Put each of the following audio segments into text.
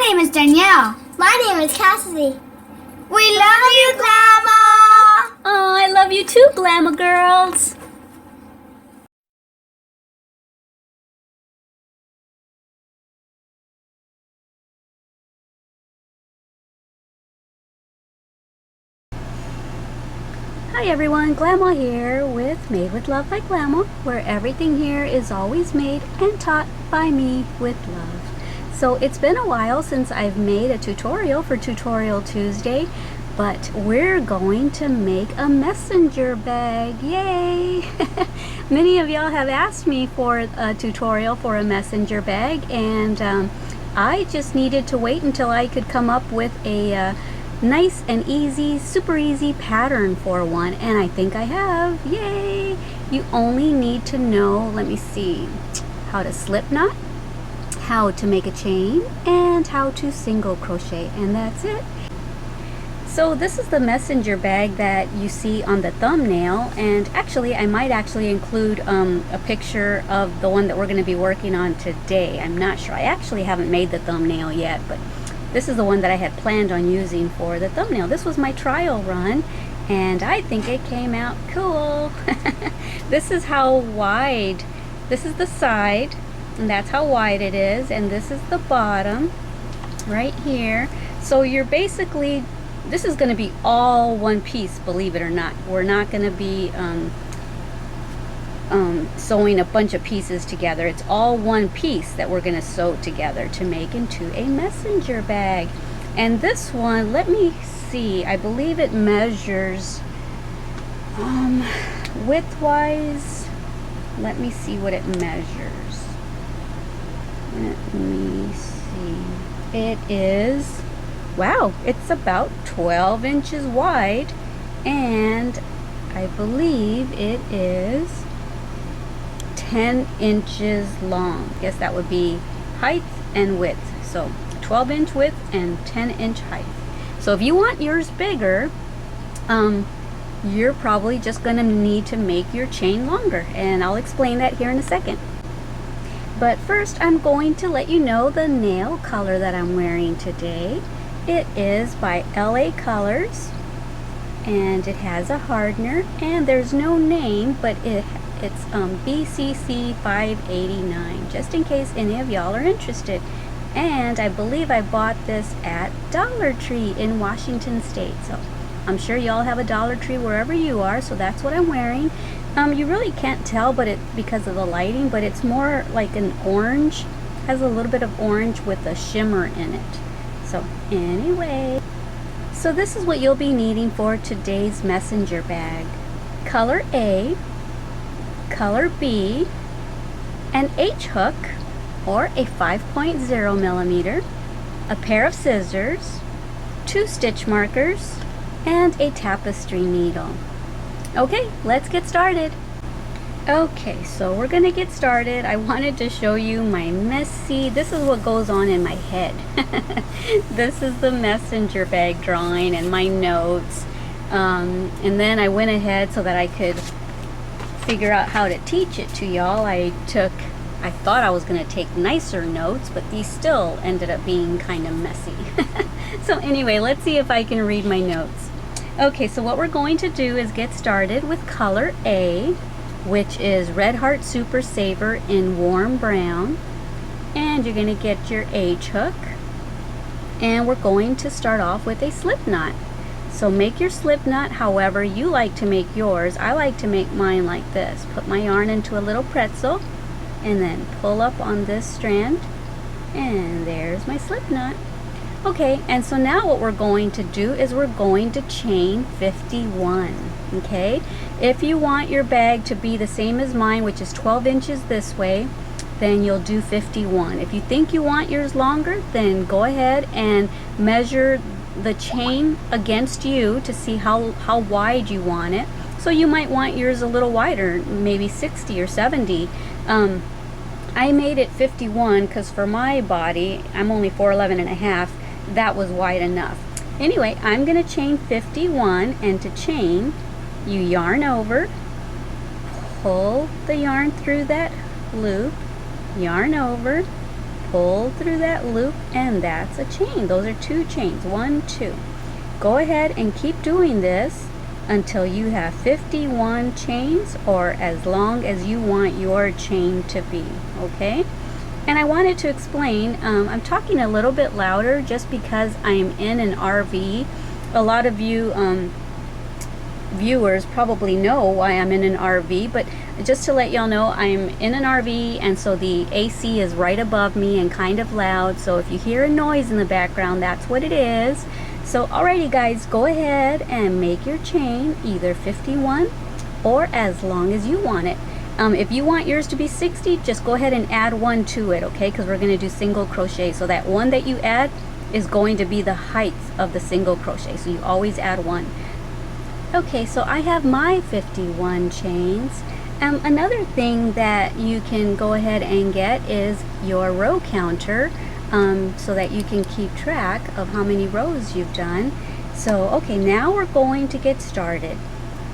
name is Danielle. My name is Cassidy. We love you, Glama! Oh, I love you too, Glama girls. Hi everyone, Glama here with Made with Love by Glama, where everything here is always made and taught by me with love. So it's been a while since I've made a tutorial for Tutorial Tuesday, but we're going to make a messenger bag. Yay! Many of y'all have asked me for a tutorial for a messenger bag, and I just needed to wait until I could come up with a nice and easy, super easy pattern for one, and I think I have. Yay! You only need to know, let me see, how to slip knot, how to make a chain, and how to single crochet, and that's it. So this is the messenger bag that you see on the thumbnail, and actually I might actually include a picture of the one that we're going to be working on today. I'm not sure. I actually haven't made the thumbnail yet, but this is the one that I had planned on using for the thumbnail. This was my trial run, and I think it came out cool. This is how wide, this is the side, and that's how wide it is, and this is the bottom right here. So you're basically, this is going to be all one piece, believe it or not. We're not going to be sewing a bunch of pieces together. It's all one piece that we're going to sew together to make into a messenger bag. And this one, let me see, I believe it measures width-wise. Let me see what it measures. Let me see. It is, wow, it's about 12 inches wide, and I believe it is 10 inches long. I guess that would be height and width. So 12-inch width and 10-inch height. So if you want yours bigger, you're probably just going to need to make your chain longer, and I'll explain that here in a second. But first, I'm going to let you know the nail color that I'm wearing today. It is by LA Colors, and it has a hardener, and there's no name, but it's BCC 589, just in case any of y'all are interested. And I believe I bought this at Dollar Tree in Washington State, so I'm sure y'all have a Dollar Tree wherever you are, so that's what I'm wearing. You really can't tell because of the lighting, but it's more like an orange, has a little bit of orange with a shimmer in it. So anyway, so this is what you'll be needing for today's messenger bag. Color A, color B, an H hook or a 5.0 millimeter, a pair of scissors, 2 stitch markers, and a tapestry needle. Okay, let's get started. Okay, so we're gonna get started. I wanted to show you my messy, this is what goes on in my head. This is the messenger bag drawing and my notes. And then I went ahead so that I could figure out how to teach it to y'all. I thought I was gonna take nicer notes, but these still ended up being kind of messy. So anyway, let's see if I can read my notes. Okay, so what we're going to do is get started with color A, which is Red Heart Super Saver in warm brown. And you're going to get your H hook. And we're going to start off with a slip knot. So make your slip knot however you like to make yours. I like to make mine like this. Put my yarn into a little pretzel and then pull up on this strand. And there's my slip knot. Okay, and so now what we're going to do is we're going to chain 51, okay? If you want your bag to be the same as mine, which is 12 inches this way, then you'll do 51. If you think you want yours longer, then go ahead and measure the chain against you to see how wide you want it. So you might want yours a little wider, maybe 60 or 70. I made it 51 because for my body, I'm only 4'11 and a half. That was wide enough. Anyway, I'm going to chain 51, and to chain, you yarn over, pull the yarn through that loop, yarn over, pull through that loop, and that's a chain. Those are 2 chains. 1, 2. Go ahead and keep doing this until you have 51 chains, or as long as you want your chain to be, okay? And I wanted to explain, I'm talking a little bit louder just because I'm in an RV. A lot of you viewers probably know why I'm in an RV, but just to let y'all know, I'm in an RV, and so the AC is right above me and kind of loud. So if you hear a noise in the background, that's what it is. So alrighty guys, go ahead and make your chain either 51 or as long as you want it. If you want yours to be 60, just go ahead and add 1 to it, okay? Because we're going to do single crochet. So that 1 that you add is going to be the height of the single crochet. So you always add 1. Okay, so I have my 51 chains. Another thing that you can go ahead and get is your row counter, so that you can keep track of how many rows you've done. So okay, now we're going to get started.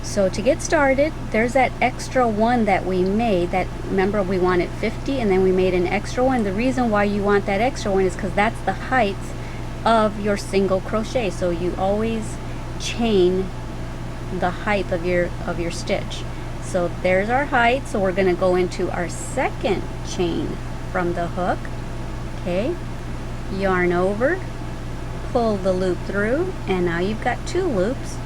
So to get started, there's that extra 1 that we made. That, remember, we wanted 50 and then we made an extra 1. The reason why you want that extra 1 is because that's the height of your single crochet. So you always chain the height of your stitch. So there's our height. So we're going to go into our second chain from the hook. Okay, yarn over, pull the loop through, and now you've got 2 loops.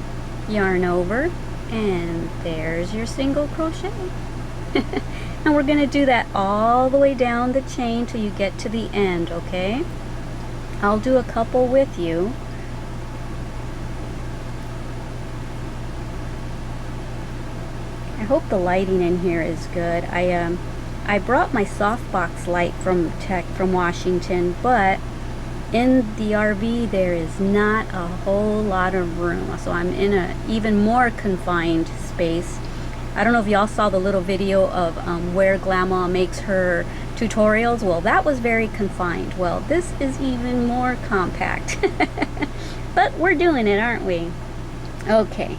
Yarn over, and there's your single crochet. And we're going to do that all the way down the chain till you get to the end, okay? I'll do a couple with you. I hope the lighting in here is good. I brought my softbox light from Washington, but in the RV there is not a whole lot of room, so I'm in a even more confined space. I don't know if y'all saw the little video of where Glama makes her tutorials. Well, that was very confined. Well, this is even more compact. But we're doing it, aren't we? Okay,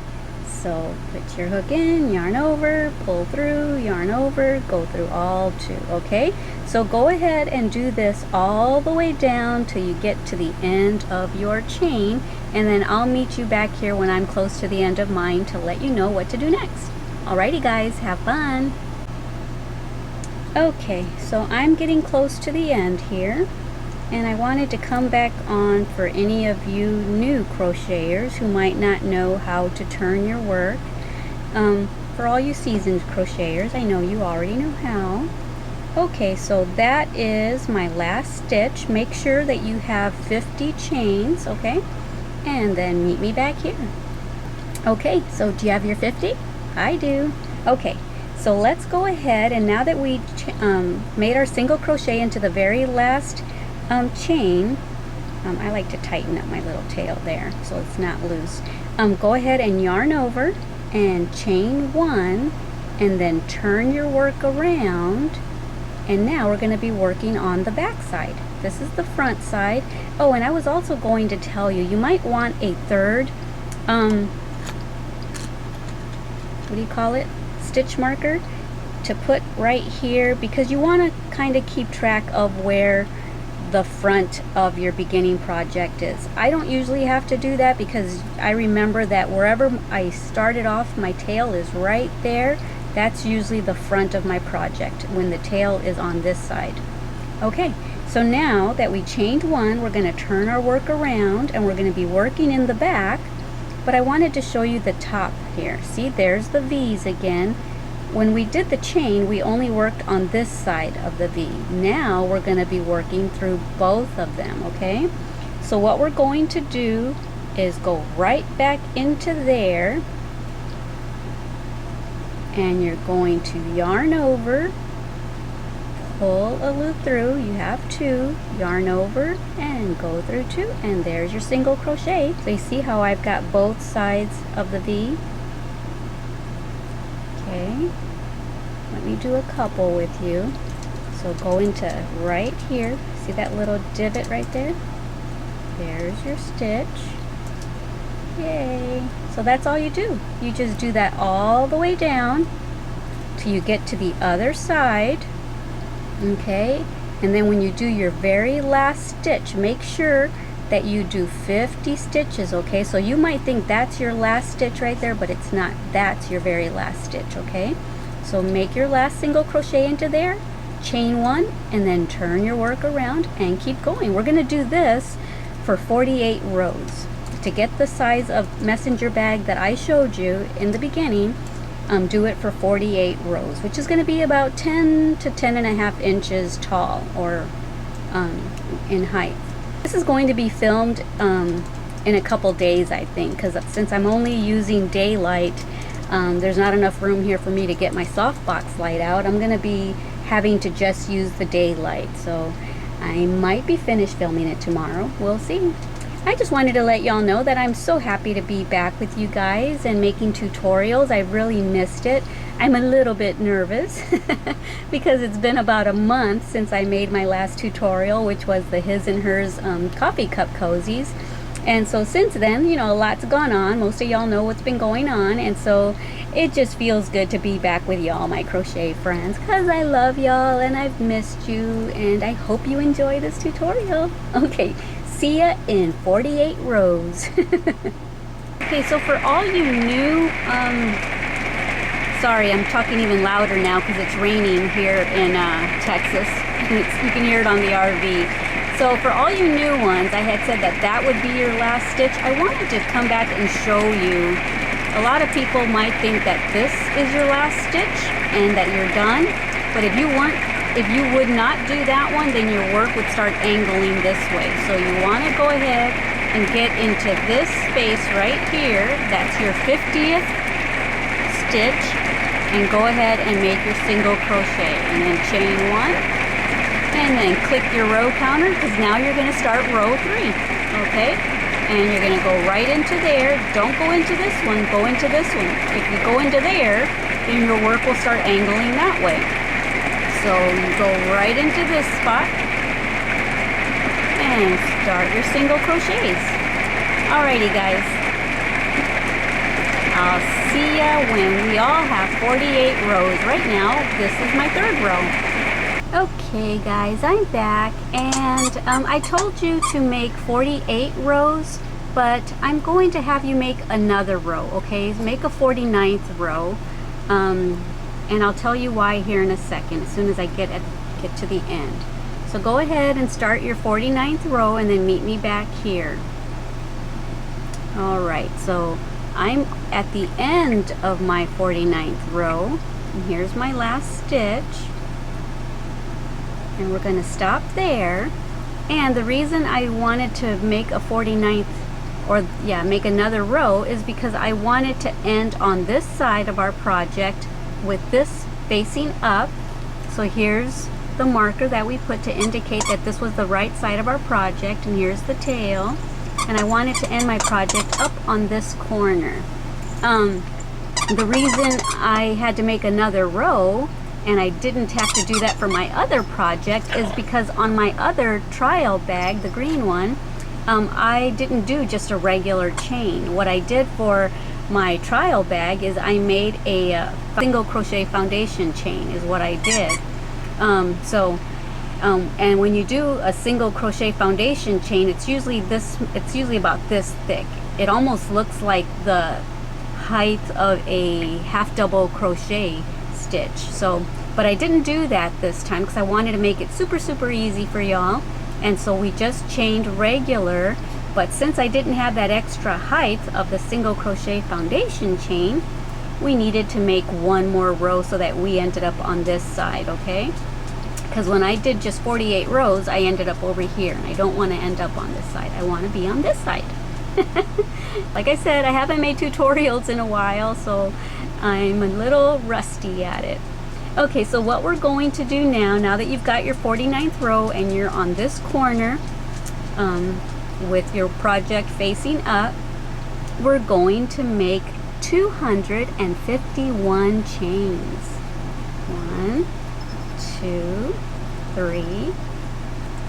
so put your hook in, yarn over, pull through, yarn over, go through all 2, okay? So go ahead and do this all the way down till you get to the end of your chain, and then I'll meet you back here when I'm close to the end of mine to let you know what to do next. Alrighty guys, have fun! Okay, so I'm getting close to the end here, and I wanted to come back on for any of you new crocheters who might not know how to turn your work. For all you seasoned crocheters, I know you already know how. Okay, so that is my last stitch. Make sure that you have 50 chains, okay? And then meet me back here. Okay, so do you have your 50? I do. Okay, so let's go ahead, and now that we made our single crochet into the very last chain, I like to tighten up my little tail there so it's not loose. Go ahead and yarn over and chain 1, and then turn your work around. And now we're going to be working on the back side. This is the front side. Oh, and I was also going to tell you, you might want a third, what do you call it? Stitch marker to put right here, because you want to kind of keep track of where the front of your beginning project is. I don't usually have to do that because I remember that wherever I started off, my tail is right there. That's usually the front of my project when the tail is on this side. Okay, so now that we chained 1, we're going to turn our work around and we're going to be working in the back, but I wanted to show you the top here. See, there's the V's again. When we did the chain, we only worked on this side of the V. Now we're going to be working through both of them, okay? So what we're going to do is go right back into there, and you're going to yarn over, pull a loop through, you have 2, yarn over and go through 2, and there's your single crochet. So you see how I've got both sides of the V? Okay, let me do a couple with you. So go into right here, see that little divot right there? There's your stitch. Yay! So that's all you do. You just do that all the way down till you get to the other side, okay? And then when you do your very last stitch, make sure that you do 50 stitches, okay? So you might think that's your last stitch right there, but it's not. That's your very last stitch, okay? So make your last single crochet into there, chain one, and then turn your work around and keep going. We're gonna do this for 48 rows. To get the size of messenger bag that I showed you in the beginning, do it for 48 rows, which is gonna be about 10 to 10.5 inches tall, or in height. This is going to be filmed in a couple days, I think, because since I'm only using daylight, there's not enough room here for me to get my softbox light out. I'm going to be having to just use the daylight, so I might be finished filming it tomorrow. We'll see. I just wanted to let y'all know that I'm so happy to be back with you guys and making tutorials. I really missed it. I'm a little bit nervous because it's been about a month since I made my last tutorial, which was the his and hers coffee cup cozies. And so since then, you know, a lot's gone on. Most of y'all know what's been going on, and so it just feels good to be back with y'all, my crochet friends, because I love y'all and I've missed you, and I hope you enjoy this tutorial. Okay, see ya in 48 rows. Okay, so for all you new, sorry, I'm talking even louder now because it's raining here in Texas. You can hear it on the RV. So for all you new ones, I had said that that would be your last stitch. I wanted to come back and show you. A lot of people might think that this is your last stitch and that you're done. But if you would not do that one, then your work would start angling this way. So you want to go ahead and get into this space right here. That's your 50th stitch. And go ahead and make your single crochet. And then chain one. And then click your row counter, because now you're going to start row 3, okay? And you're going to go right into there. Don't go into this one, go into this one. If you go into there, then your work will start angling that way. So you go right into this spot and start your single crochets. Alrighty guys, I'll see ya when we all have 48 rows. Right now, this is my 3rd row. Okay guys, I'm back, and I told you to make 48 rows, but I'm going to have you make another row, okay? Make a 49th row, and I'll tell you why here in a second, as soon as I get to the end. So go ahead and start your 49th row and then meet me back here. Alright, so I'm at the end of my 49th row, and here's my last stitch. And we're going to stop there. And the reason I wanted to make a 49th, or yeah, make another row, is because I wanted to end on this side of our project with this facing up. So here's the marker that we put to indicate that this was the right side of our project, and here's the tail. And I wanted to end my project up on this corner. The reason I had to make another row, and I didn't have to do that for my other project, is because on my other trial bag, the green one, I didn't do just a regular chain. What I did for my trial bag is I made a single crochet foundation chain is what I did. And when you do a single crochet foundation chain, it's usually about this thick. It almost looks like the height of a half double crochet stitch. So, but I didn't do that this time because I wanted to make it super easy for y'all, and so we just chained regular. But since I didn't have that extra height of the single crochet foundation chain, we needed to make one more row so that we ended up on this side, okay? Because when I did just 48 rows, I ended up over here, and I don't want to end up on this side. I want to be on this side. Like I said, I haven't made tutorials in a while, so I'm a little rusty at it. Okay, so what we're going to do now that you've got your 49th row and you're on this corner with your project facing up, we're going to make 251 chains. 1, 2, 3,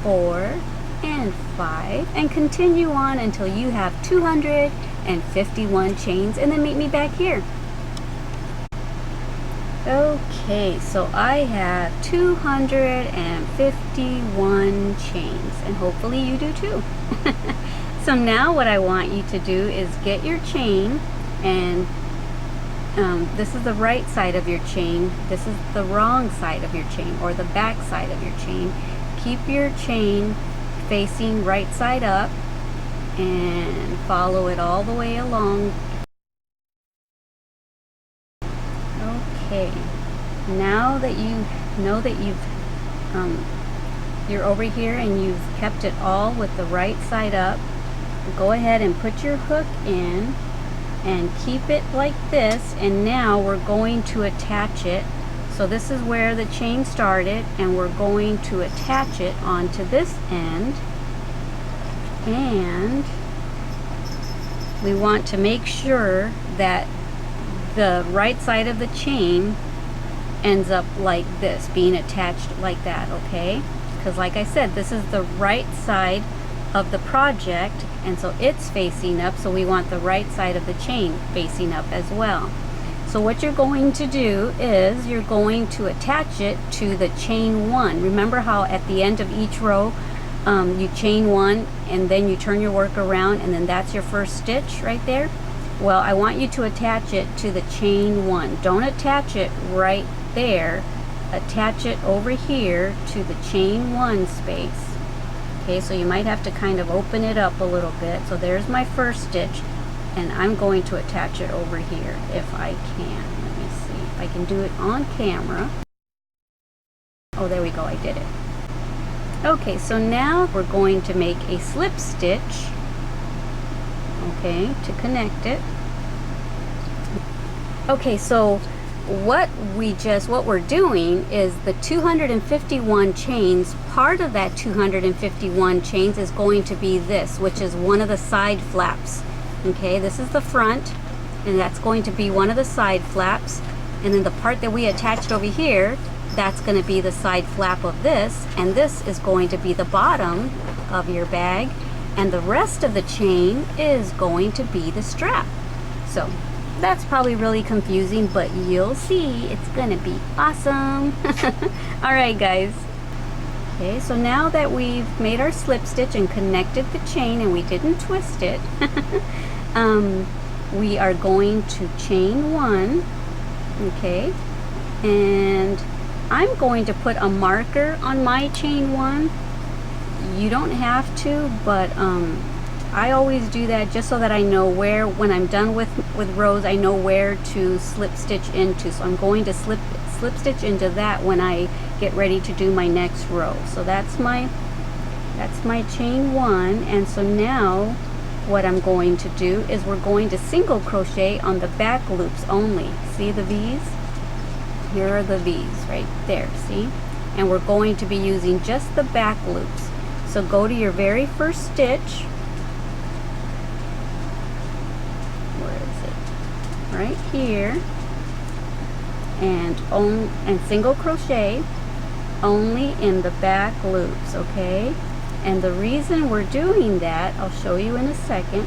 4, and 5, and continue on until you have 251 chains, and then meet me back here. Okay, so I have 251 chains, and hopefully you do too. So now what I want you to do is get your chain, and this is the right side of your chain, this is the wrong side of your chain, or the back side of your chain. Keep your chain facing right side up and follow it all the way along. Okay, now that you know that you're over here and you've kept it all with the right side up, go ahead and put your hook in and keep it like this, and now we're going to attach it. So this is where the chain started, and we're going to attach it onto this end, and we want to make sure that the right side of the chain ends up like this, being attached like that, okay? Because like I said, this is the right side of the project, and so it's facing up, so we want the right side of the chain facing up as well. So what you're going to do is you're going to attach it to the chain one. Remember how at the end of each row you chain one and then you turn your work around, and then that's your first stitch right there? Well, I want you to attach it to the chain one. Don't attach it right there. Attach it over here to the chain one space. Okay, so you might have to kind of open it up a little bit. So there's my first stitch, and I'm going to attach it over here if I can. Let me see if I can do it on camera. Oh, there we go, I did it. Okay, so now we're going to make a slip stitch, okay, to connect it. Okay, so what we're doing is the 251 chains, part of that 251 chains is going to be this, which is one of the side flaps. Okay, this is the front, and that's going to be one of the side flaps, and then the part that we attached over here, that's going to be the side flap of this, and this is going to be the bottom of your bag, and the rest of the chain is going to be the strap. So that's probably really confusing, but you'll see, it's gonna be awesome. All right, guys. Okay, so now that we've made our slip stitch and connected the chain and we didn't twist it, we are going to chain one, okay, and I'm going to put a marker on my chain one. You don't have to, but I always do that just so that I know where, when I'm done with rows, I know where to slip stitch into. So I'm going to slip stitch into that when I get ready to do my next row. So that's my chain one, and so now what I'm going to do is we're going to single crochet on the back loops only. See the V's? Here are the V's right there, see? And we're going to be using just the back loops. So go to your very first stitch. Right here, and single crochet only in the back loops, okay? And the reason we're doing that, I'll show you in a second.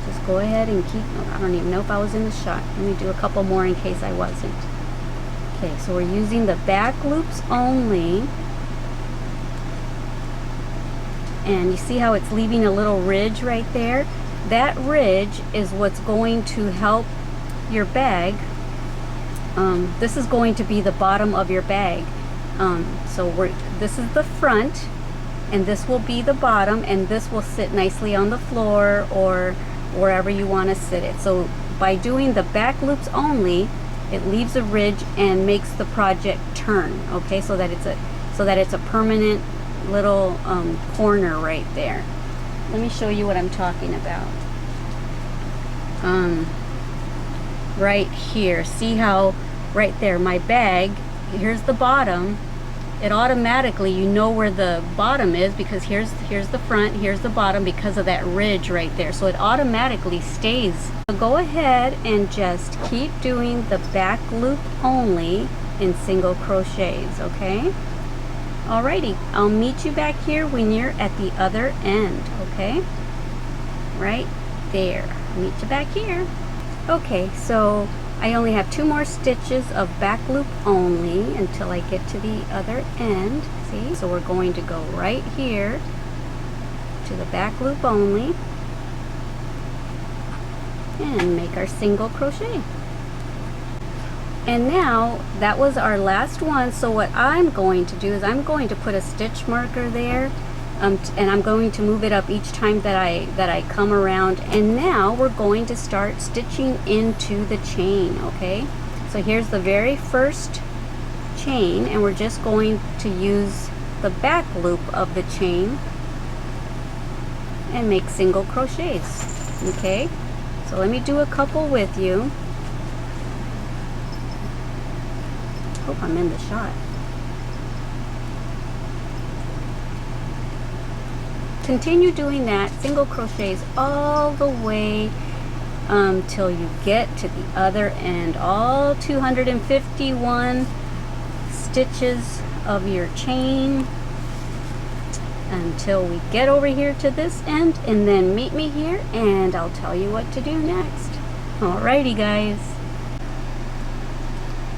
Just go ahead and keep, I don't even know if I was in the shot. Let me do a couple more in case I wasn't. Okay, so we're using the back loops only, and you see how it's leaving a little ridge right there? That ridge is what's going to help your bag. This is going to be the bottom of your bag. This is the front, and this will be the bottom, and this will sit nicely on the floor or wherever you want to sit it. So by doing the back loops only, it leaves a ridge and makes the project turn, okay, so that it's a permanent little corner right there. Let me show you what I'm talking about. Right here, see how right there, my bag, here's the bottom. It automatically, you know where the bottom is, because here's the front, here's the bottom, because of that ridge right there. So it automatically stays. So go ahead and just keep doing the back loop only in single crochets, okay? Alrighty, I'll meet you back here when you're at the other end, okay? Right there. I'll meet you back here. Okay, so I only have 2 more stitches of back loop only until I get to the other end. See? So we're going to go right here to the back loop only and make our single crochet. And now that was our last one, so what I'm going to do is I'm going to put a stitch marker there, and I'm going to move it up each time that I come around. And now we're going to start stitching into the chain. Okay, so here's the very first chain, and we're just going to use the back loop of the chain and make single crochets. Okay, so let me do a couple with you. Hope I'm in the shot. Continue doing that, single crochets all the way till you get to the other end, all 251 stitches of your chain until we get over here to this end, and then meet me here and I'll tell you what to do next. Alrighty guys.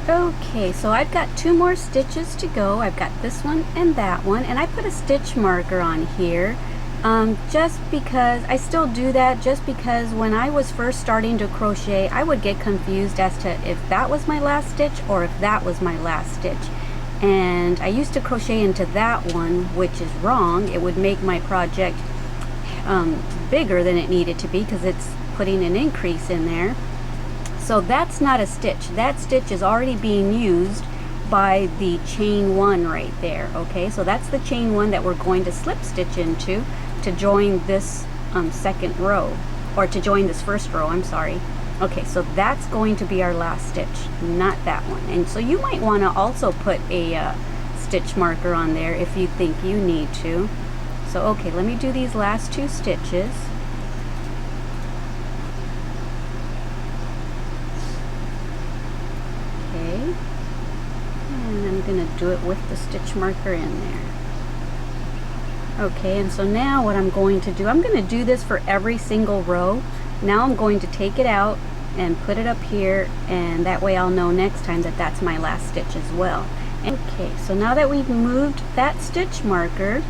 Okay, so I've got 2 more stitches to go. I've got this one and that one, and I put a stitch marker on here just because I still do that, just because when I was first starting to crochet I would get confused as to if that was my last stitch or if that was my last stitch, and I used to crochet into that one, which is wrong. It would make my project bigger than it needed to be because it's putting an increase in there. So that's not a stitch. That stitch is already being used by the chain 1 right there. Okay, so that's the chain 1 that we're going to slip stitch into to join this second row, or to join this first row, I'm sorry. Okay, so that's going to be our last stitch, not that one. And so you might want to also put a stitch marker on there if you think you need to. So okay, let me do these last 2 stitches. And I'm going to do it with the stitch marker in there. Okay, and so now what I'm going to do, I'm going to do this for every single row. Now I'm going to take it out and put it up here, and that way I'll know next time that that's my last stitch as well. Okay, so now that we've moved that stitch marker,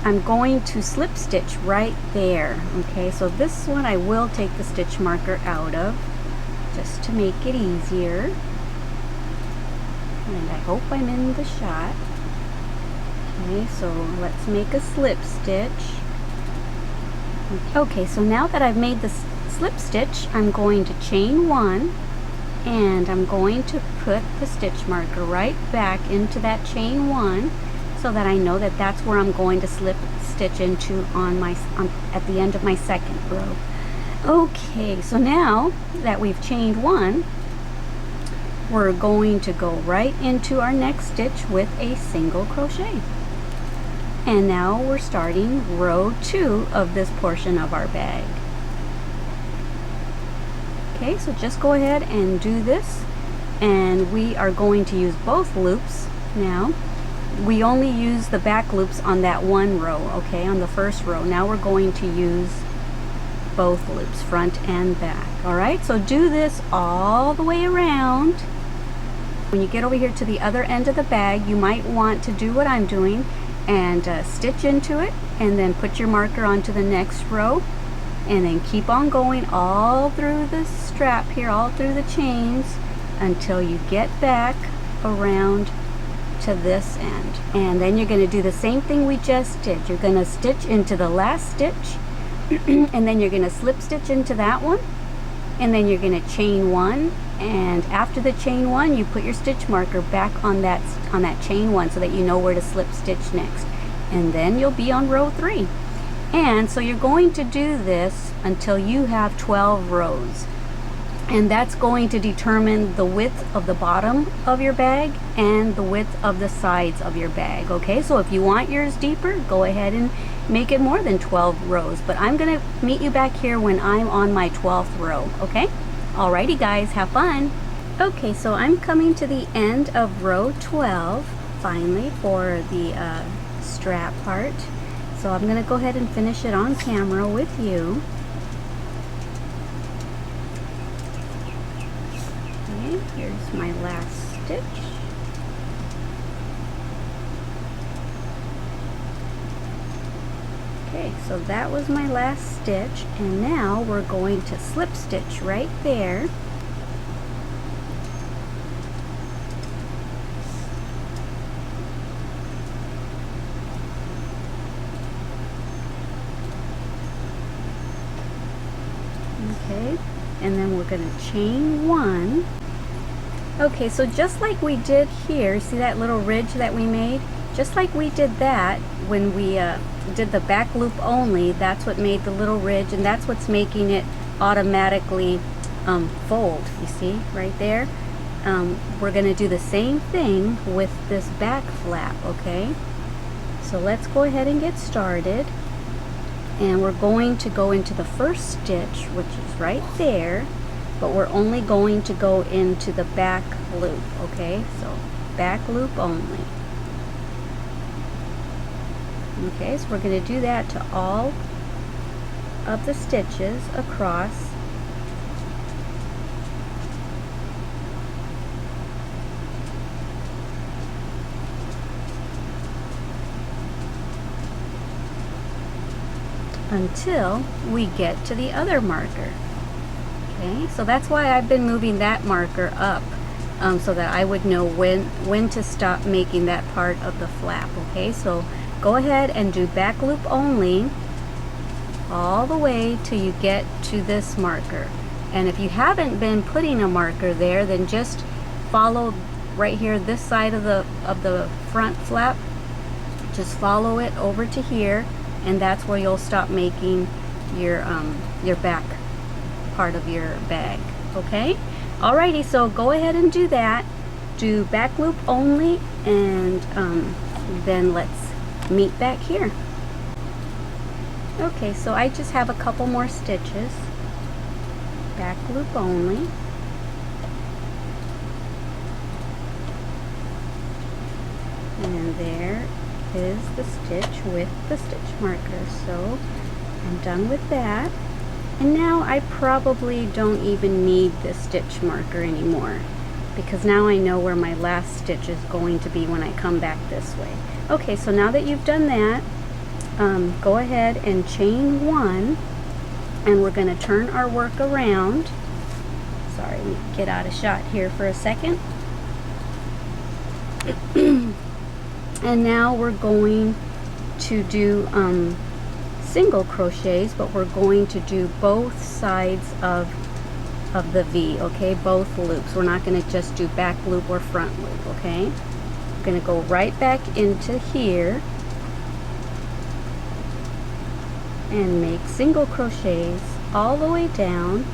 I'm going to slip stitch right there. Okay, so this one I will take the stitch marker out of just to make it easier. And I hope I'm in the shot. Okay, so let's make a slip stitch. Okay, so now that I've made the slip stitch, I'm going to chain 1, and I'm going to put the stitch marker right back into that chain 1 so that I know that that's where I'm going to slip stitch into at the end of my second row. Okay, so now that we've chained 1, we're going to go right into our next stitch with a single crochet. And now we're starting row 2 of this portion of our bag. Okay, so just go ahead and do this, and we are going to use both loops now. We only use the back loops on that one row, okay, on the first row. Now we're going to use both loops, front and back. Alright, so do this all the way around. When you get over here to the other end of the bag, you might want to do what I'm doing and stitch into it, and then put your marker onto the next row, and then keep on going all through the strap here, all through the chains, until you get back around to this end. And then you're going to do the same thing we just did. You're going to stitch into the last stitch and then you're going to slip stitch into that one, and then you're going to chain 1, and after the chain 1 you put your stitch marker back on that chain 1 so that you know where to slip stitch next, and then you'll be on row 3. And so you're going to do this until you have 12 rows, and that's going to determine the width of the bottom of your bag and the width of the sides of your bag. Okay, so if you want yours deeper, go ahead and make it more than 12 rows, but I'm gonna meet you back here when I'm on my 12th row. Okay, alrighty guys, have fun. Okay, so I'm coming to the end of row 12 finally for the strap part, so I'm gonna go ahead and finish it on camera with you. there's my last stitch. Okay, so that was my last stitch, and now we're going to slip stitch right there. Okay, and then we're going to chain 1. Okay, so just like we did here, see that little ridge that we made? Just like we did that when we did the back loop only, that's what made the little ridge, and that's what's making it automatically fold. You see right there? We're going to do the same thing with this back flap, okay? So let's go ahead and get started. And we're going to go into the first stitch, which is right there, but we're only going to go into the back loop, okay? So back loop only. Okay, so we're going to do that to all of the stitches across. Until we get to the other marker. Okay, so that's why I've been moving that marker up, so that I would know when to stop making that part of the flap. Okay, so go ahead and do back loop only all the way till you get to this marker. And if you haven't been putting a marker there, then just follow right here, this side of the front flap. Just follow it over to here, and that's where you'll stop making your back part of your bag. Okay, alrighty, so go ahead and do that. Do back loop only, and then let's meet back here. Okay, so I just have a couple more stitches. Back loop only. And there is the stitch with the stitch marker. So I'm done with that. And now I probably don't even need this stitch marker anymore, because now I know where my last stitch is going to be when I come back this way. Okay, so now that you've done that, go ahead and chain 1, and we're going to turn our work around. Sorry, let me get out of shot here for a second. And now we're going to do single crochets, but we're going to do both sides of the V, okay? Both loops. We're not going to just do back loop or front loop, okay? We're going to go right back into here and make single crochets all the way down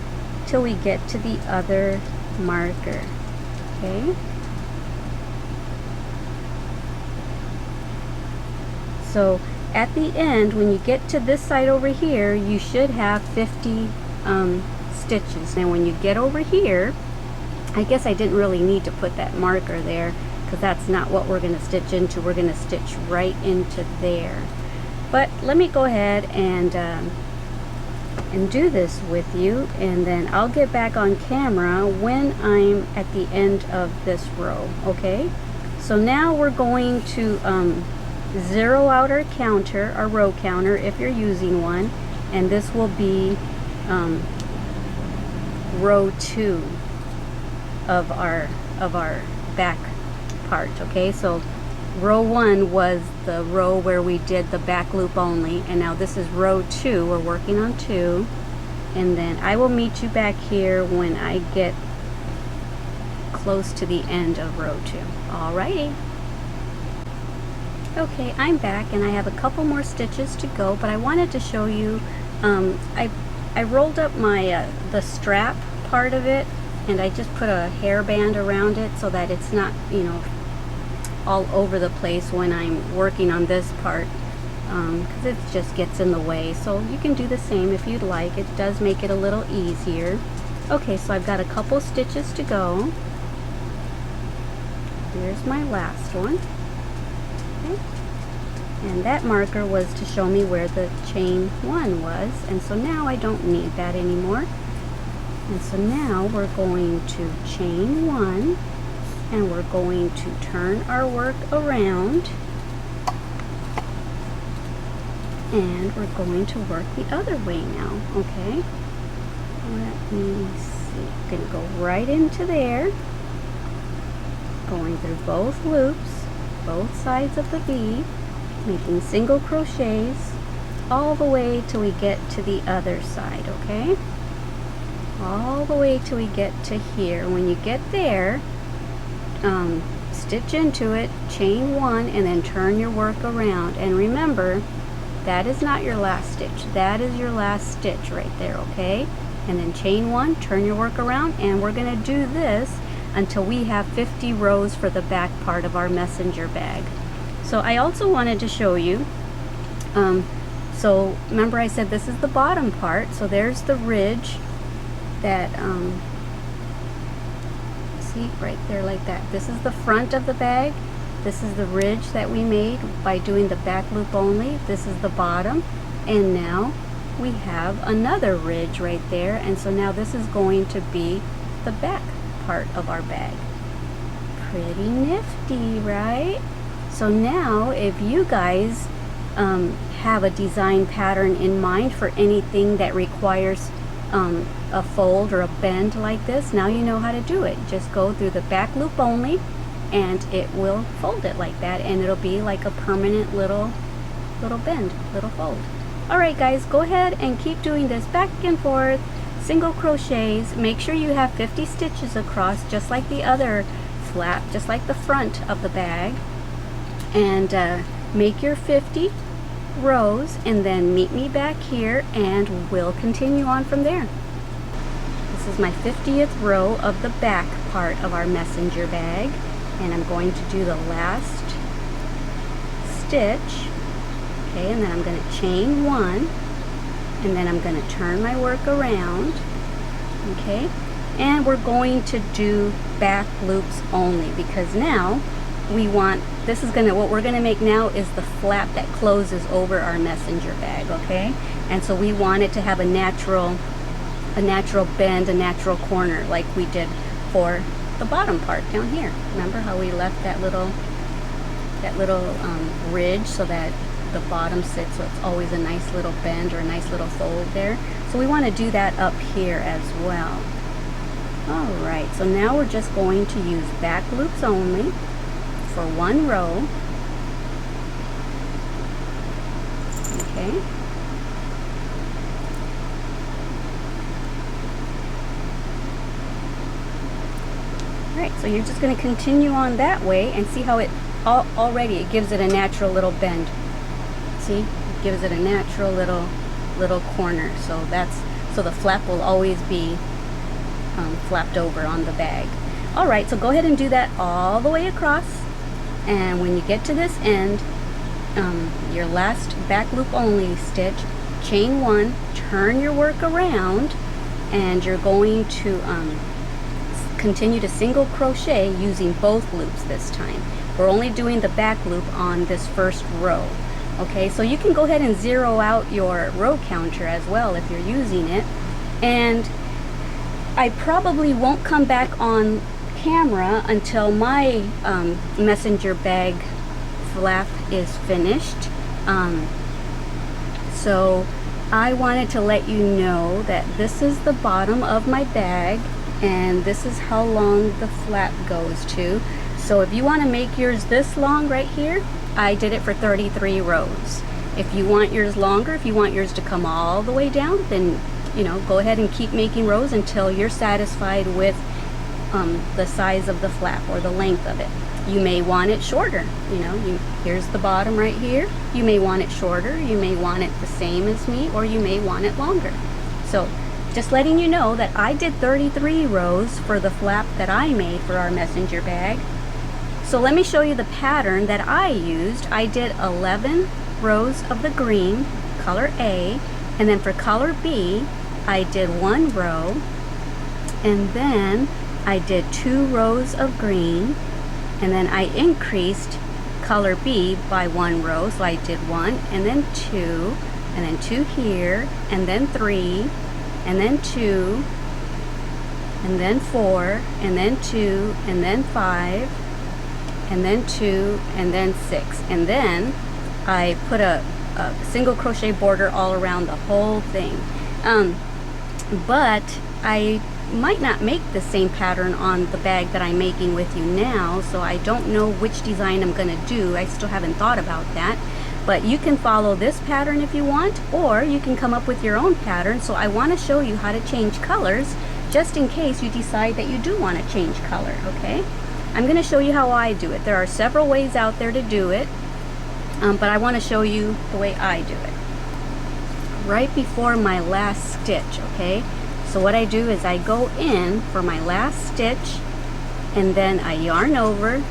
till we get to the other marker, okay? So at the end, when you get to this side over here, you should have 50 stitches. And when you get over here, I guess I didn't really need to put that marker there, because that's not what we're going to stitch into. We're going to stitch right into there. But let me go ahead and do this with you, and then I'll get back on camera when I'm at the end of this row, okay? So now we're going to zero out our counter, our row counter, if you're using one, and this will be row 2 of our back part, okay? So row 1 was the row where we did the back loop only, and now this is row 2. We're working on 2, and then I will meet you back here when I get close to the end of row 2. Alrighty. Okay, I'm back, and I have a couple more stitches to go, but I wanted to show you, I rolled up my the strap part of it, and I just put a hairband around it so that it's not, you know, all over the place when I'm working on this part, because it just gets in the way. So you can do the same if you'd like. It does make it a little easier. Okay, so I've got a couple stitches to go. Here's my last one. Okay. And that marker was to show me where the chain 1 was, and so now I don't need that anymore. And so now we're going to chain 1, and we're going to turn our work around, and we're going to work the other way now, okay? Let me see. I'm going to go right into there, going through both loops, both sides of the V, making single crochets all the way till we get to the other side, okay? All the way till we get to here. When you get there, stitch into it, chain 1, and then turn your work around. And remember, that is not your last stitch. That is your last stitch right there, okay? And then chain 1, turn your work around, and we're going to do this until we have 50 rows for the back part of our messenger bag. So I also wanted to show you, so remember I said this is the bottom part, so there's the ridge that, see right there like that. This is the front of the bag. This is the ridge that we made by doing the back loop only. This is the bottom, and now we have another ridge right there, and so now this is going to be the back part of our bag. Pretty nifty, right? So now if you guys have a design pattern in mind for anything that requires a fold or a bend like this, now you know how to do it. Just go through the back loop only, and it will fold it like that, and it'll be like a permanent little bend, little fold. Alright guys, go ahead and keep doing this back and forth, single crochets. Make sure you have 50 stitches across, just like the other flap, just like the front of the bag, and make your 50 rows, and then meet me back here and we'll continue on from there. This is my 50th row of the back part of our messenger bag, and I'm going to do the last stitch, okay, and then I'm going to chain 1, and then I'm going to turn my work around, okay, and we're going to do back loops only, because now we want, this is gonna, what we're gonna make now is the flap that closes over our messenger bag, okay? And so we want it to have a natural bend, a natural corner, like we did for the bottom part down here. Remember how we left that little ridge so that the bottom sits, so it's always a nice little bend or a nice little fold there. So we want to do that up here as well. All right, so now we're just going to use back loops only for one row. Okay. Alright, so you're just going to continue on that way and see how it already it gives it a natural little bend. See? It gives it a natural little corner. So the flap will always be flapped over on the bag. Alright, so go ahead and do that all the way across. And when you get to this end, your last back loop only stitch, chain 1, turn your work around, and you're going to continue to single crochet using both loops this time. We're only doing the back loop on this first row. Okay, so you can go ahead and zero out your row counter as well if you're using it. And I probably won't come back on camera until my messenger bag flap is finished. So I wanted to let you know that this is the bottom of my bag, and this is how long the flap goes to. So if you want to make yours this long right here, I did it for 33 rows. If you want yours longer, if you want yours to come all the way down, then go ahead and keep making rows until you're satisfied with the size of the flap or the length of it. You may want it shorter. Here's the bottom right here. You may want it shorter, you may want it the same as me, or you may want it longer. So just letting you know that I did 33 rows for the flap that I made for our messenger bag. So let me show you the pattern that I used. I did 11 rows of the green, color A, and then for color B, I did 1 row, and then I did 2 rows of green, and then I increased color B by 1 row, so I did 1, and then 2, and then 2 here, and then 3, and then 2, and then 4, and then 2, and then 5, and then 2, and then 6. And then I put a single crochet border all around the whole thing. But I might not make the same pattern on the bag that I'm making with you now, so I don't know which design I'm going to do. I still haven't thought about that. But you can follow this pattern if you want, or you can come up with your own pattern. So I want to show you how to change colors, just in case you decide that you do want to change color, okay? I'm going to show you how I do it. There are several ways out there to do it, but I want to show you the way I do it. Right before my last stitch, okay? So what I do is I go in for my last stitch, and then I yarn over,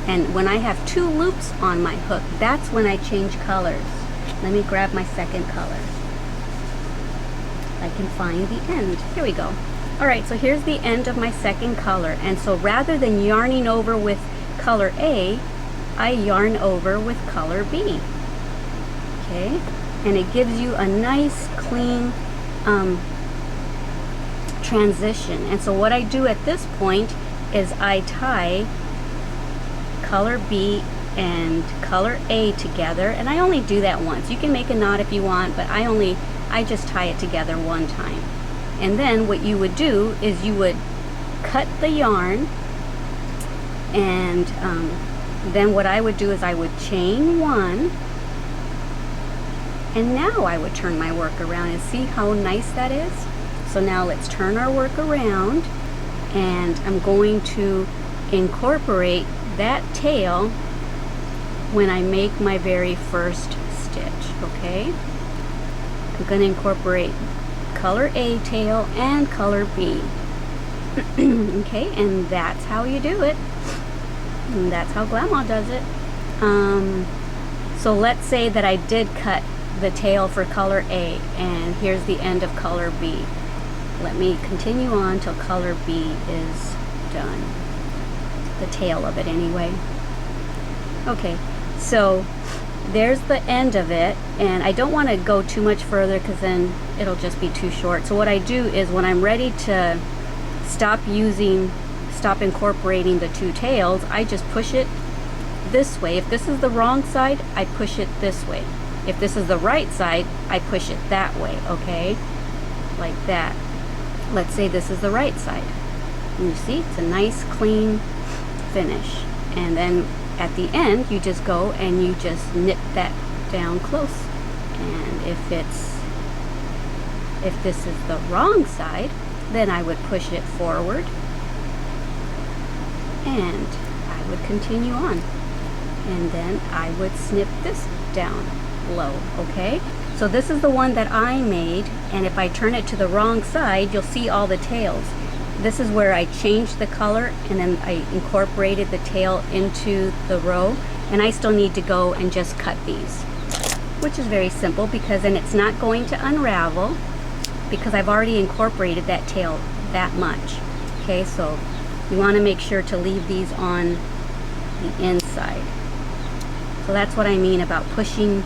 and when I have 2 loops on my hook, that's when I change colors. Let me grab my second color. I can find the end. Here we go. Alright, so here's the end of my second color, and so rather than yarning over with color A, I yarn over with color B. Okay? And it gives you a nice, clean transition. And so what I do at this point is I tie color B and color A together, and I only do that once. You can make a knot if you want, but I just tie it together one time. And then what you would do is you would cut the yarn, and then what I would do is I would chain 1, and now I would turn my work around, and see how nice that is? So now let's turn our work around, and I'm going to incorporate that tail when I make my very first stitch, okay? I'm going to incorporate color A tail and color B. Okay, and that's how you do it. And that's how Glama does it. So let's say that I did cut the tail for color A, and here's the end of color B. Let me continue on till color B is done. The tail of it anyway. Okay, so there's the end of it, and I don't want to go too much further because then it'll just be too short. So what I do is when I'm ready to stop incorporating the 2 tails, I just push it this way. If this is the wrong side, I push it this way. If this is the right side, I push it that way, okay? Like that. Let's say this is the right side. And you see, it's a nice clean finish. And then at the end, you just go and you just knit that down close. And if this is the wrong side, then I would push it forward, and I would continue on, and then I would snip this down low, okay? So this is the one that I made, and if I turn it to the wrong side, you'll see all the tails. This is where I changed the color, and then I incorporated the tail into the row, and I still need to go and just cut these, which is very simple because then it's not going to unravel because I've already incorporated that tail that much. Okay, so you want to make sure to leave these on the inside. So that's what I mean about pushing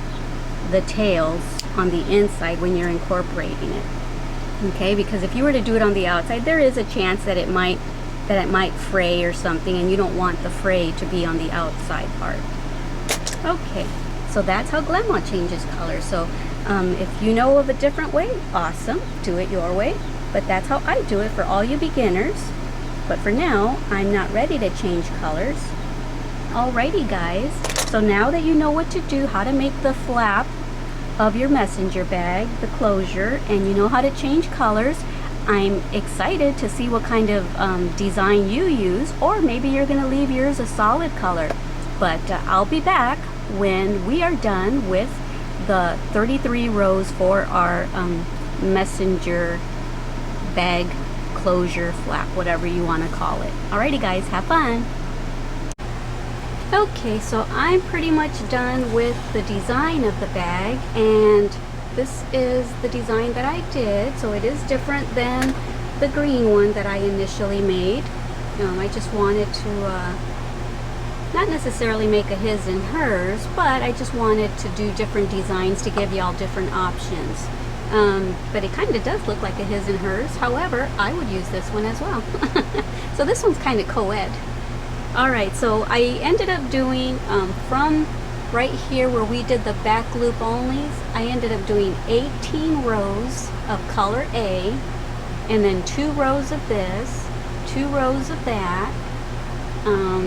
the tails on the inside when you're incorporating it. Okay, because if you were to do it on the outside, there is a chance that it might fray or something, and you don't want the fray to be on the outside part. Okay, so that's how Glama changes color. So if you know of a different way, awesome, do it your way. But that's how I do it for all you beginners. But for now, I'm not ready to change colors. Alrighty guys, so now that you know what to do, how to make the flap of your messenger bag, the closure, and you know how to change colors, I'm excited to see what kind of design you use, or maybe you're going to leave yours a solid color. But I'll be back when we are done with the 33 rows for our messenger bag closure flap, whatever you want to call it. Alrighty guys, have fun. Okay, so I'm pretty much done with the design of the bag, and this is the design that I did. So it is different than the green one that I initially made. I just wanted to not necessarily make a his and hers, but I just wanted to do different designs to give y'all different options. but it kind of does look like a his and hers. However, I would use this one as well. So this one's kind of co-ed. All right, so I ended up doing from right here where we did the back loop onlys, I ended up doing 18 rows of color A, and then 2 rows of this, 2 rows of that,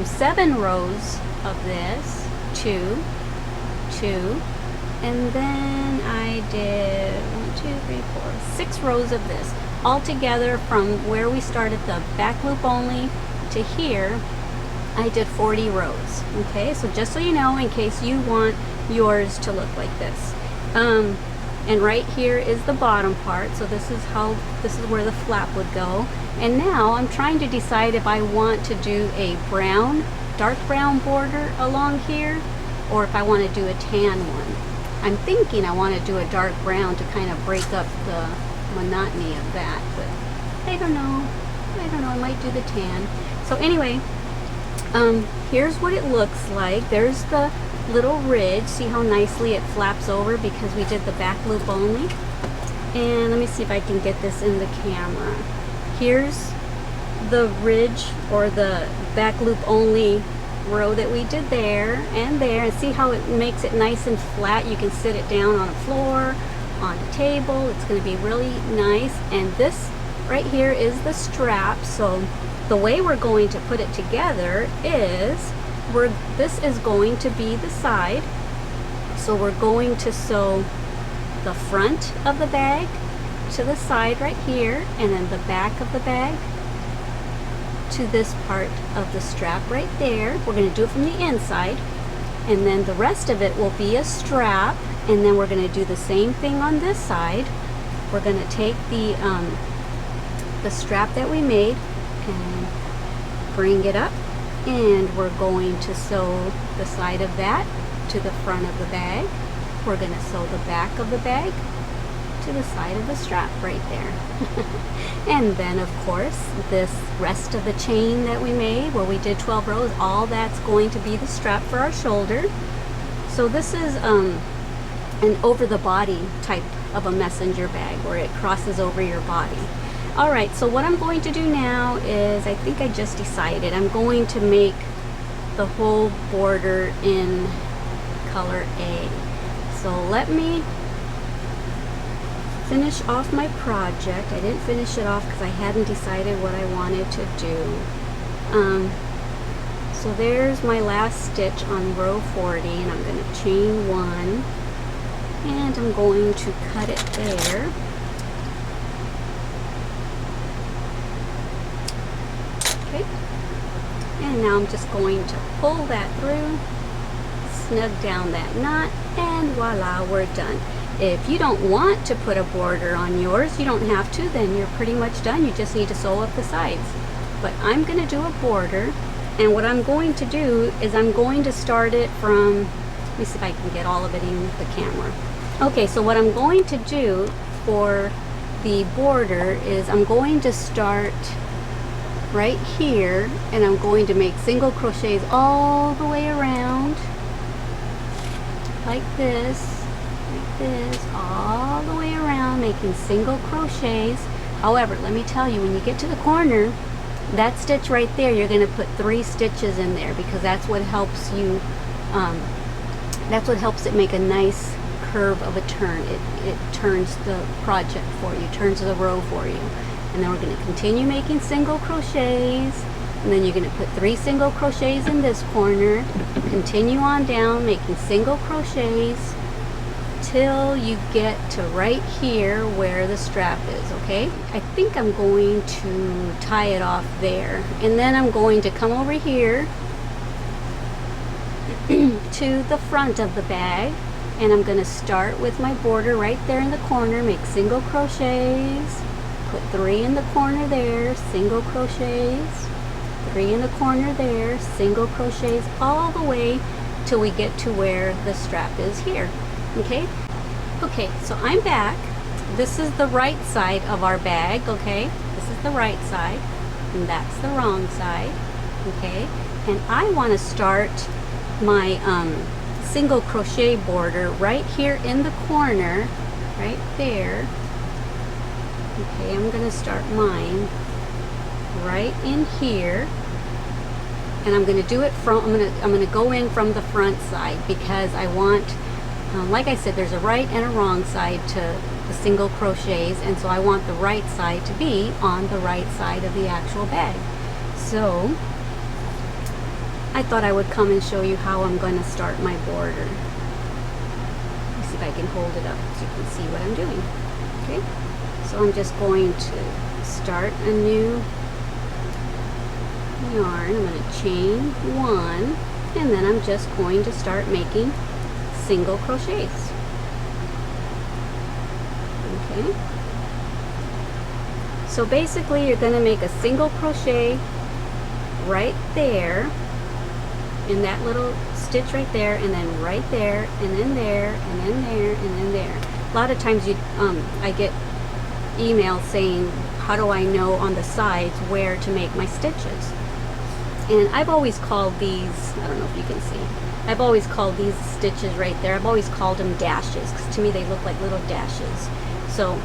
7 rows of this, 2, and then I did 1, 2, 3, 4, 6 rows of this. Altogether, from where we started the back loop only to here, I did 40 rows. Okay, so just so you know, in case you want yours to look like this. And right here is the bottom part, so this is where the flap would go. And now I'm trying to decide if I want to do a brown, dark brown border along here, or if I want to do a tan one. I'm thinking I want to do a dark brown to kind of break up the monotony of that, but I don't know. I might do the tan. So anyway, here's what it looks like. There's the little ridge. See how nicely it flaps over because we did the back loop only. And let me see if I can get this in the camera. Here's the ridge, or the back loop only row that we did there and there, and see how it makes it nice and flat. You can sit it down on a floor, on a table. It's going to be really nice. And this right here is the strap. So the way we're going to put it together is this is going to be the side. So we're going to sew the front of the bag to the side right here, and then the back of the bag to this part of the strap right there. We're going to do it from the inside, and then the rest of it will be a strap. And then we're going to do the same thing on this side. We're going to take the strap that we made and bring it up, and we're going to sew the side of that to the front of the bag. We're going to sew the back of the bag to the side of the strap right there. And then of course this rest of the chain that we made where we did 12 rows, all that's going to be the strap for our shoulder. So this is an over the body type of a messenger bag where it crosses over your body. Alright, so what I'm going to do now is, I think I just decided, I'm going to make the whole border in color A. So let me finish off my project. I didn't finish it off because I hadn't decided what I wanted to do. So there's my last stitch on row 40, and I'm going to chain 1, and I'm going to cut it there. Okay, and now I'm just going to pull that through, snug down that knot, and voila, we're done. If you don't want to put a border on yours, you don't have to, then you're pretty much done. You just need to sew up the sides. But I'm going to do a border, and what I'm going to do is I'm going to start it from, let me see if I can get all of it in the camera. Okay, so what I'm going to do for the border is I'm going to start right here, and I'm going to make single crochets all the way around like this, all the way around, making single crochets. However, let me tell you, when you get to the corner, that stitch right there, you're going to put 3 stitches in there, because that's what helps you, that's what helps it make a nice curve of a turn. It turns the project for you, turns the row for you. And then we're going to continue making single crochets, and then you're going to put 3 single crochets in this corner, continue on down making single crochets till you get to right here where the strap is. Okay, I think I'm going to tie it off there, and then I'm going to come over here to the front of the bag, and I'm going to start with my border right there in the corner, make single crochets, put 3 in the corner there, single crochets, 3 in the corner there, single crochets, all the way till we get to where the strap is here. Okay, so I'm back. This is the right side of our bag. Okay, this is the right side, and that's the wrong side. Okay, and I want to start my single crochet border right here in the corner, right there. Okay, I'm going to start mine right in here, and I'm going to do it from, I'm going to go in from the front side, because I want, like I said, there's a right and a wrong side to the single crochets, and so I want the right side to be on the right side of the actual bag. So I thought I would come and show you how I'm going to start my border. Let me see if I can hold it up so you can see what I'm doing. Okay, so I'm just going to start a new yarn. I'm going to chain one, and then I'm just going to start making single crochets. Okay, so basically you're going to make a single crochet right there in that little stitch right there, and then right there, and then there, and then there, and then there. A lot of times I get emails saying, how do I know on the sides where to make my stitches? And I've always called these, I don't know if you can see, I've always called these stitches right there, I've always called them dashes, because to me they look like little dashes. So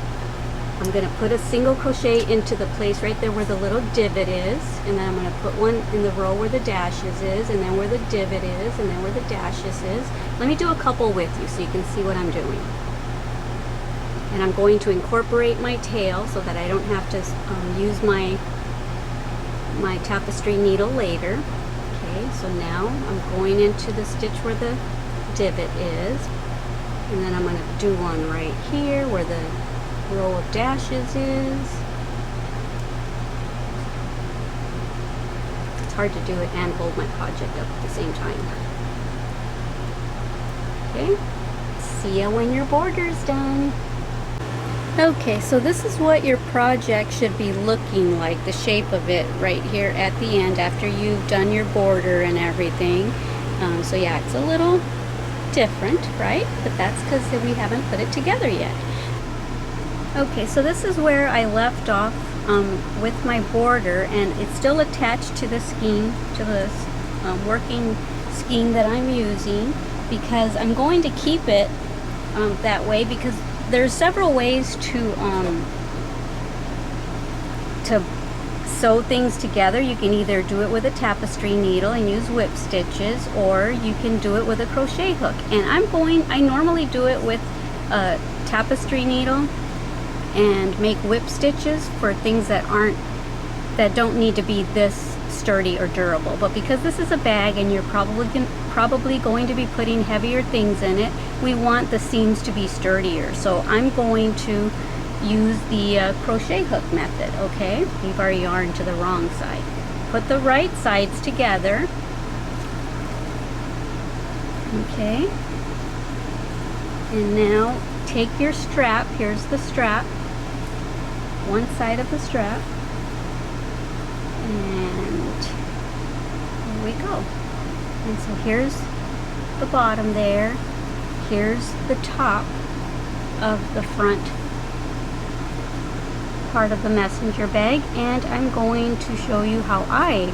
I'm going to put a single crochet into the place right there where the little divot is, and then I'm going to put one in the row where the dashes is, and then where the divot is, and then where the dashes is. Let me do a couple with you so you can see what I'm doing. And I'm going to incorporate my tail so that I don't have to use my tapestry needle later. Okay, so now I'm going into the stitch where the divot is, and then I'm going to do one right here where the row of dashes is. It's hard to do it and hold my project up at the same time. Okay, see ya when your border's done. Okay, so this is what your project should be looking like, the shape of it right here at the end after you've done your border and everything. So yeah, it's a little different, right? But that's because we haven't put it together yet. Okay, so this is where I left off with my border, and it's still attached to the skein, to the working skein that I'm using, because I'm going to keep it that way, because there's several ways to sew things together. You can either do it with a tapestry needle and use whip stitches, or you can do it with a crochet hook. And I normally do it with a tapestry needle and make whip stitches for things that don't need to be this sturdy or durable. But because this is a bag and you're probably going to be putting heavier things in it, we want the seams to be sturdier. So I'm going to use the crochet hook method. Okay, leave our yarn to the wrong side. Put the right sides together. Okay, and now take your strap. Here's the strap, one side of the strap, and here we go. And so here's the bottom there, here's the top of the front part of the messenger bag, and I'm going to show you how I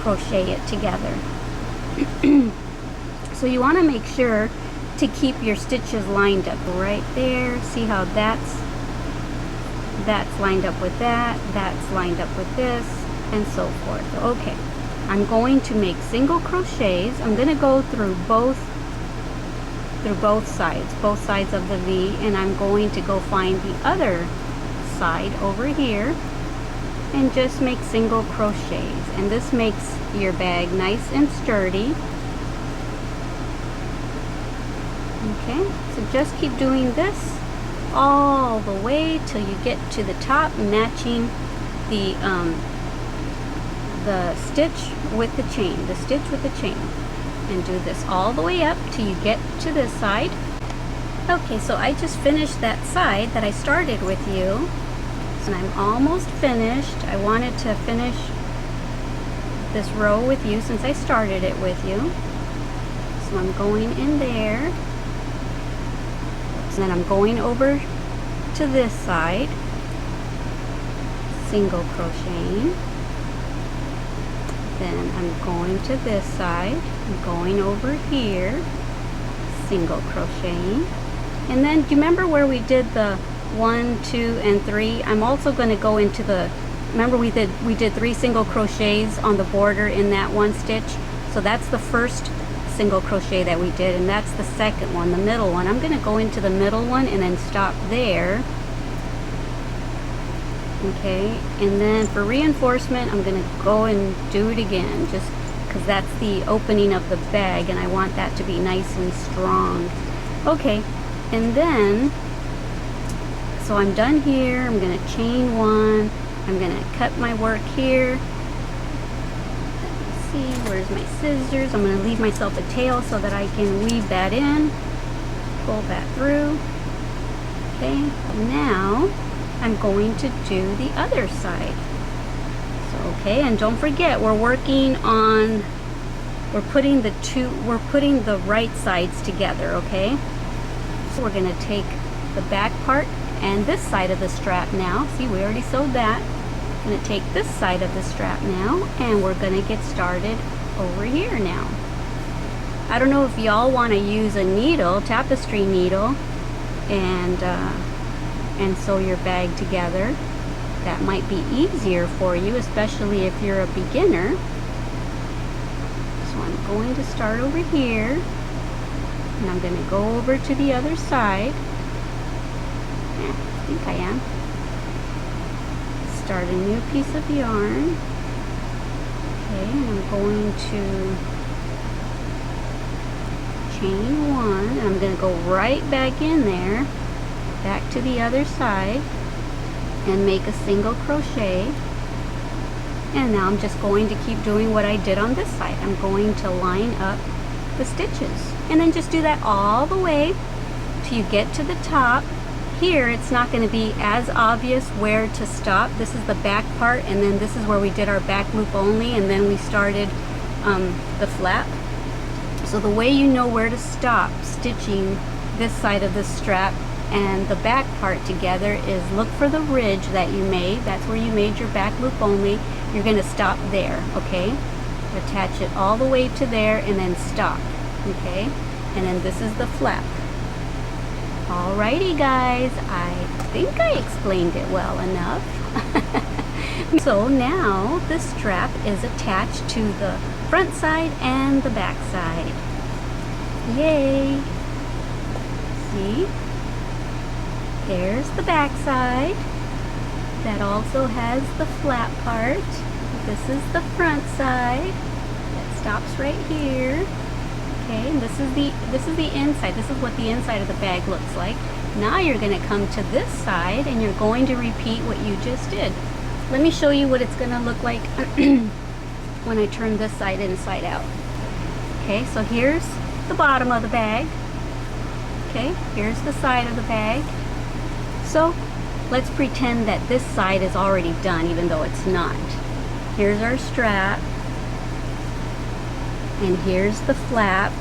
crochet it together. So you want to make sure to keep your stitches lined up right there. See how that's lined up with that's lined up with this, and so forth. Okay, I'm going to make single crochets. I'm going to go through both sides of the V, and I'm going to go find the other side over here and just make single crochets, and this makes your bag nice and sturdy. Okay, so just keep doing this all the way till you get to the top, matching the stitch with the chain, and do this all the way up till you get to this side. Okay, so I just finished that side that I started with you, and I'm almost finished. I wanted to finish this row with you since I started it with you, so I'm going in there, and then I'm going over to this side, single crocheting. Then I'm going to this side, I'm going over here, single crocheting, And then do you remember where we did the 1, 2, and 3? I'm also going to go into the, remember we did 3 single crochets on the border in that one stitch. So that's the first single crochet that we did, and that's the second one, the middle one. I'm going to go into the middle one and then stop there. Okay, and then for reinforcement, I'm going to go and do it again, just because that's the opening of the bag and I want that to be nice and strong. Okay, and then, so I'm done here. I'm going to chain 1. I'm going to cut my work here. Let me see, where's my scissors? I'm going to leave myself a tail so that I can weave that in, pull that through. Okay, now I'm going to do the other side. So, okay, and don't forget, we're working on, we're putting the right sides together, okay? So we're going to take the back part and this side of the strap now. See, we already sewed that. I'm going to take this side of the strap now, and we're going to get started over here now. I don't know if y'all want to use a needle, tapestry needle, and sew your bag together. That might be easier for you, especially if you're a beginner. So I'm going to start over here, and I'm going to go over to the other side. I think I am. Start a new piece of yarn. Okay, and I'm going to chain 1, and I'm going to go right back in there, back to the other side, and make a single crochet. And now I'm just going to keep doing what I did on this side. I'm going to line up the stitches, and then just do that all the way till you get to the top. Here it's not going to be as obvious where to stop. This is the back part, and then this is where we did our back loop only, and then we started the flap. So the way you know where to stop stitching this side of the strap and the back part together is look for the ridge that you made. That's where you made your back loop only. You're going to stop there, okay? Attach it all the way to there and then stop, okay? And then this is the flap. Alrighty guys, I think I explained it well enough. So now the strap is attached to the front side and the back side. Yay! See? There's the back side. That also has the flap part. This is the front side. That stops right here. Okay, and this is the inside. This is what the inside of the bag looks like. Now you're going to come to this side and you're going to repeat what you just did. Let me show you what it's going to look like when I turn this side inside out. Okay, so here's the bottom of the bag. Okay, here's the side of the bag. So let's pretend that this side is already done, even though it's not. Here's our strap, and here's the flap,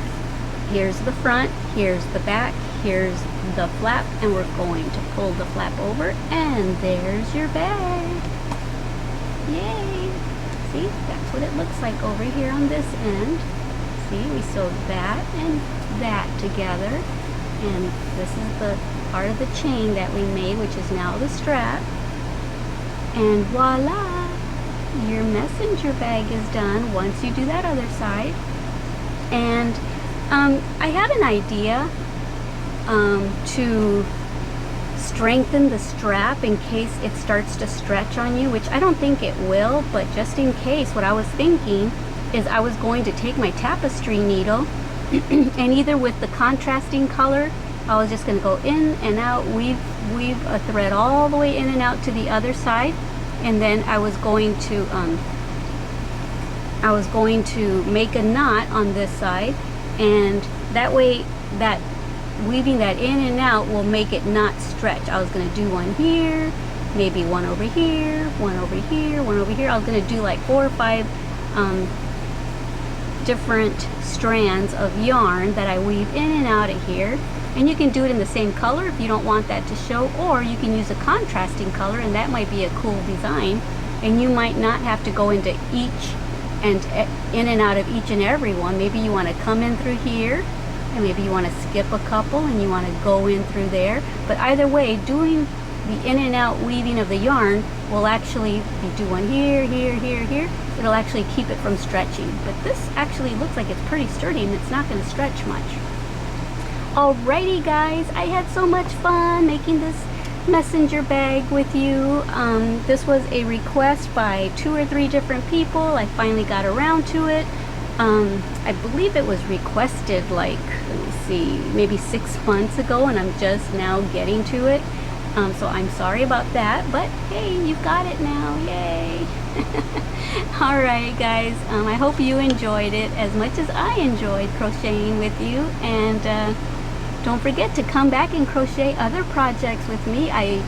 here's the front, here's the back, here's the flap, and we're going to pull the flap over, and there's your bag. Yay! See, that's what it looks like over here on this end. See, we sewed that and that together, and this is the part of the chain that we made, which is now the strap, and voila! Your messenger bag is done once you do that other side. And I have an idea to strengthen the strap in case it starts to stretch on you, which I don't think it will, but just in case, what I was thinking is I was going to take my tapestry needle and either with the contrasting color, I was just going to go in and out, weave a thread all the way in and out to the other side, and then I was going to make a knot on this side, and that way that weaving that in and out will make it not stretch. I was going to do one here, maybe one over here, one over here, one over here. I was going to do like 4 or 5 different strands of yarn that I weave in and out of here. And you can do it in the same color if you don't want that to show, or you can use a contrasting color, and that might be a cool design. And you might not have to go into each and in and out of each and every one. Maybe you want to come in through here and maybe you want to skip a couple and you want to go in through there. But either way, doing the in and out weaving of the yarn will actually, if you do one here, here, here, here, it'll actually keep it from stretching. But this actually looks like it's pretty sturdy and it's not going to stretch much. Alrighty guys, I had so much fun making this messenger bag with you. This was a request by 2 or 3 different people. I finally got around to it. I believe it was requested like, let me see, maybe 6 months ago, and I'm just now getting to it. So I'm sorry about that, but hey, you've got it now, yay! Alright guys, I hope you enjoyed it as much as I enjoyed crocheting with you, and don't forget to come back and crochet other projects with me. I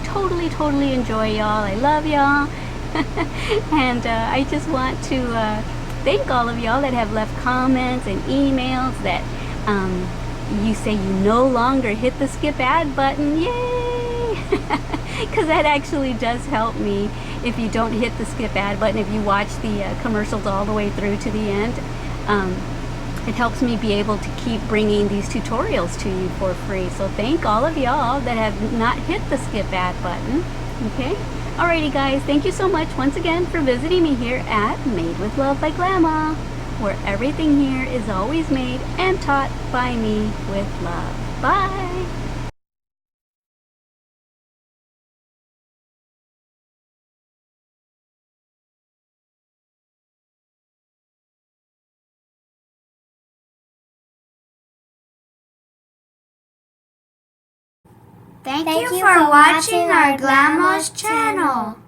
totally enjoy y'all. I love y'all. And I just want to thank all of y'all that have left comments and emails that you say you no longer hit the skip ad button. Yay! Because that actually does help me if you don't hit the skip ad button, if you watch the commercials all the way through to the end. It helps me be able to keep bringing these tutorials to you for free. So thank all of y'all that have not hit the skip ad button. Okay? Alrighty guys, thank you so much once again for visiting me here at Made with Love by Glama, where everything here is always made and taught by me with love. Bye! Thank you for watching our Glama's channel.